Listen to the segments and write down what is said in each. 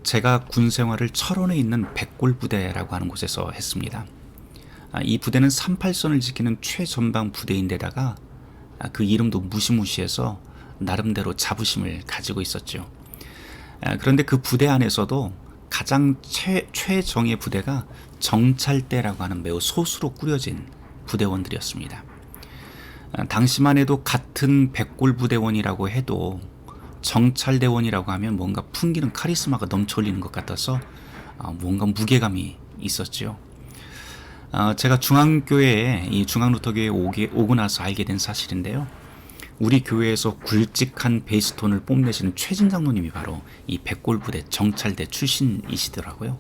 제가 군 생활을 철원에 있는 백골부대라고 하는 곳에서 했습니다. 이 부대는 38선을 지키는 최전방 부대인데다가 그 이름도 무시무시해서 나름대로 자부심을 가지고 있었죠. 그런데 그 부대 안에서도 가장 최정예 부대가 정찰대라고 하는 매우 소수로 꾸려진 부대원들이었습니다. 당시만 해도 같은 백골부대원이라고 해도 정찰대원이라고 하면 뭔가 풍기는 카리스마가 넘쳐 흘리는 것 같아서 뭔가 무게감이 있었죠. 제가 중앙교회에 이 중앙루터교회에 오고 나서 알게 된 사실인데요. 우리 교회에서 굵직한 베이스톤을 뽐내시는 최진 장로님이 바로 이 백골부대 정찰대 출신이시더라고요.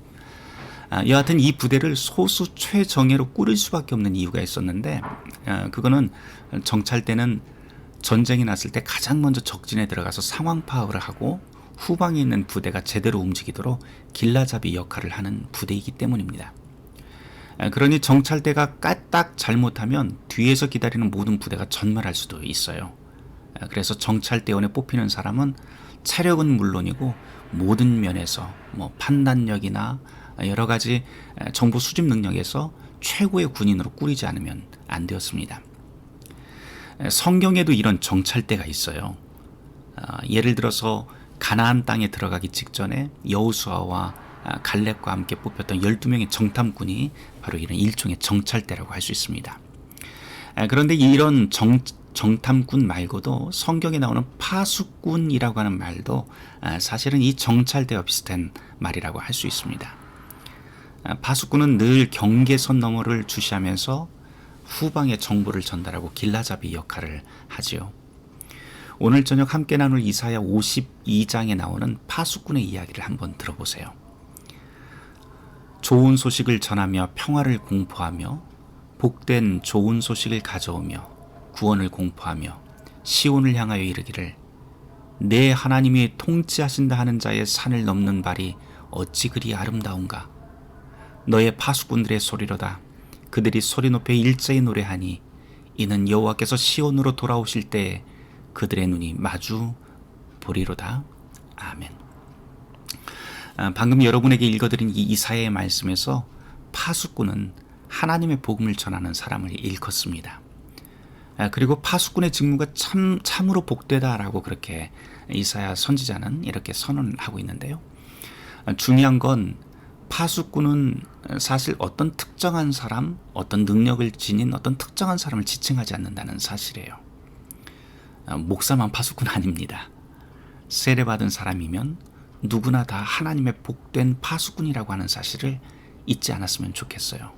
여하튼 이 부대를 소수 최정예로 꾸릴 수밖에 없는 이유가 있었는데, 그거는 정찰대는 전쟁이 났을 때 가장 먼저 적진에 들어가서 상황 파악을 하고 후방에 있는 부대가 제대로 움직이도록 길라잡이 역할을 하는 부대이기 때문입니다. 그러니 정찰대가 까딱 잘못하면 뒤에서 기다리는 모든 부대가 전멸할 수도 있어요. 그래서 정찰대원에 뽑히는 사람은 체력은 물론이고 모든 면에서 판단력이나 여러 가지 정보 수집 능력에서 최고의 군인으로 꾸리지 않으면 안 되었습니다. 성경에도 이런 정찰대가 있어요. 예를 들어서 가나안 땅에 들어가기 직전에 여호수아와 갈렙과 함께 뽑혔던 12명의 정탐꾼이 바로 이런 일종의 정찰대라고 할 수 있습니다. 그런데 이런 정탐꾼 말고도 성경에 나오는 파수꾼이라고 하는 말도 사실은 이 정찰대와 비슷한 말이라고 할 수 있습니다. 파수꾼은 늘 경계선 너머를 주시하면서 후방에 정보를 전달하고 길라잡이 역할을 하지요. 오늘 저녁 함께 나눌 이사야 52장에 나오는 파수꾼의 이야기를 한번 들어보세요. 좋은 소식을 전하며 평화를 공포하며 복된 좋은 소식을 가져오며 구원을 공포하며 시온을 향하여 이르기를 내 하나님이 통치하신다 하는 자의 산을 넘는 발이 어찌 그리 아름다운가. 너의 파수꾼들의 소리로다. 그들이 소리 높여 일제히 노래하니 이는 여호와께서 시온으로 돌아오실 때에 그들의 눈이 마주 보리로다. 아멘. 방금 여러분에게 읽어드린 이 이사야의 말씀에서 파수꾼은 하나님의 복음을 전하는 사람을 일컫습니다. 그리고 파수꾼의 직무가 참으로 복되다라고 그렇게 이사야 선지자는 이렇게 선언하고 있는데요. 중요한 건 파수꾼은 사실 어떤 특정한 사람, 어떤 능력을 지닌 어떤 특정한 사람을 지칭하지 않는다는 사실이에요. 목사만 파수꾼 아닙니다. 세례받은 사람이면 누구나 다 하나님의 복된 파수꾼이라고 하는 사실을 잊지 않았으면 좋겠어요.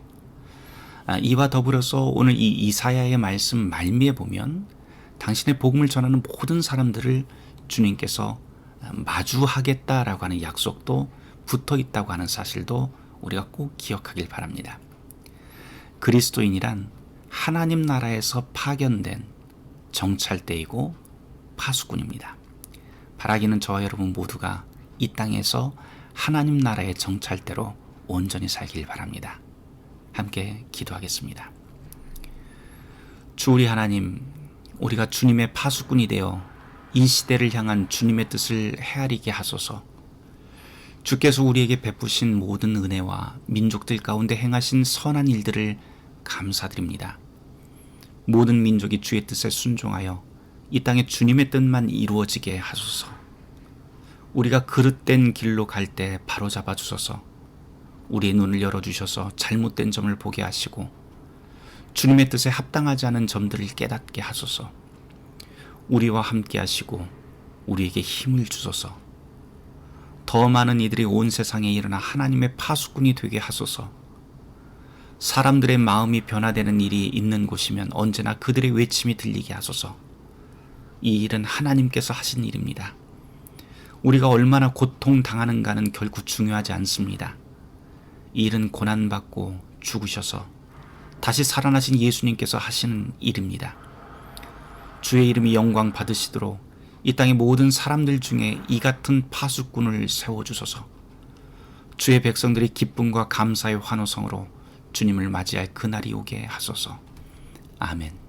이와 더불어서 오늘 이 이사야의 말씀 말미에 보면 당신의 복음을 전하는 모든 사람들을 주님께서 마주하겠다라고 하는 약속도 붙어 있다고 하는 사실도 우리가 꼭 기억하길 바랍니다. 그리스도인이란 하나님 나라에서 파견된 정찰대이고 파수꾼입니다. 바라기는 저와 여러분 모두가 이 땅에서 하나님 나라의 정찰대로 온전히 살길 바랍니다. 함께 기도하겠습니다. 주 우리 하나님, 우리가 주님의 파수꾼이 되어 이 시대를 향한 주님의 뜻을 헤아리게 하소서. 주께서 우리에게 베푸신 모든 은혜와 민족들 가운데 행하신 선한 일들을 감사드립니다. 모든 민족이 주의 뜻에 순종하여 이 땅에 주님의 뜻만 이루어지게 하소서. 우리가 그릇된 길로 갈 때 바로잡아 주소서. 우리의 눈을 열어주셔서 잘못된 점을 보게 하시고 주님의 뜻에 합당하지 않은 점들을 깨닫게 하소서. 우리와 함께 하시고 우리에게 힘을 주소서. 더 많은 이들이 온 세상에 일어나 하나님의 파수꾼이 되게 하소서. 사람들의 마음이 변화되는 일이 있는 곳이면 언제나 그들의 외침이 들리게 하소서. 이 일은 하나님께서 하신 일입니다. 우리가 얼마나 고통당하는가는 결코 중요하지 않습니다. 이 일은 고난받고 죽으셔서 다시 살아나신 예수님께서 하시는 일입니다. 주의 이름이 영광 받으시도록 이 땅의 모든 사람들 중에 이 같은 파수꾼을 세워주소서. 주의 백성들이 기쁨과 감사의 환호성으로 주님을 맞이할 그날이 오게 하소서. 아멘.